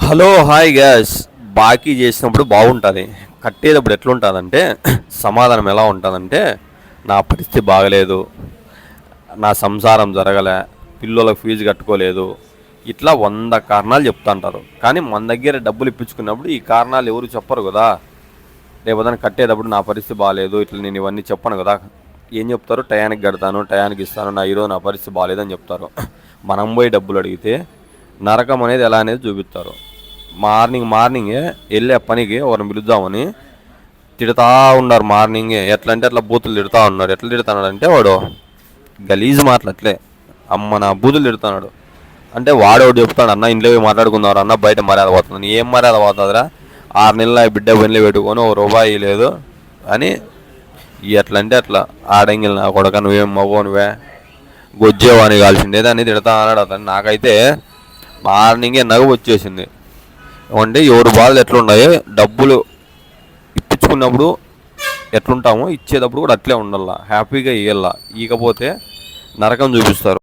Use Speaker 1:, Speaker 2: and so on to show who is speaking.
Speaker 1: Hello hi gas. బాకీ చేసినప్పుడు బాగుంటుంది, కట్టేటప్పుడు ఎట్లుంటుందంటే సమాధానం ఎలా ఉంటుందంటే నా పరిస్థితి బాగలేదు, నా సంసారం జరగలే, పిల్లలకు ఫీజు కట్టుకోలేదు, ఇట్లా 100 కారణాలు చెప్తుంటారు. కానీ మన దగ్గర డబ్బులు ఇప్పించుకున్నప్పుడు ఈ కారణాలు ఎవరు చెప్పరు కదా. రేపొద్దున కట్టేటప్పుడు నా పరిస్థితి బాగాలేదు, ఇట్లా నేను ఇవన్నీ చెప్పను కదా. ఏం చెప్తారు? టయానికి కడతాను, టయానికి ఇస్తాను, ఈరోజు నా పరిస్థితి బాగాలేదని చెప్తారు. మనం పోయి డబ్బులు అడిగితే నరకం అనేది ఎలా అనేది చూపిస్తారు. మార్నింగే వెళ్ళే పనికి ఎవరిని పిలుద్దామని తిడతా ఉన్నారు. మార్నింగే ఎట్లా అంటే అట్లా బూతులు తిడతా ఉన్నారు. ఎట్లా తిడుతున్నాడు అంటే వాడు గలీజ్ మాటలు అట్లే అమ్మ నా బూతులు తిడుతున్నాడు. అంటే వాడోడు చెప్తాడు, అన్న ఇంట్లో మాట్లాడుకున్నారు అన్న, బయట మర్యాద పోతుంది. ఏం మర్యాద పోతుందిరా? 6 నెలల బిడ్డ పెళ్ళి పెట్టుకొని 1 రూపాయి లేదు అని ఎట్లా అంటే అట్లా ఆడంగిల్ నా కొడక, నువ్వేం మవ్వో, నువ్వే గొజ్జేవాని కాల్సిందే అని తిడతా అన్నాడు అతను. నాకైతే మార్నింగే నవ్వు వచ్చేసింది. అంటే ఎవరు బాధలు ఎట్లున్నాయో, డబ్బులు ఇప్పించుకున్నప్పుడు ఎట్లుంటామో ఇచ్చేటప్పుడు కూడా అట్లే ఉండాల, హ్యాపీగా ఇవ్వాల. ఇకపోతే నరకం చూపిస్తారు.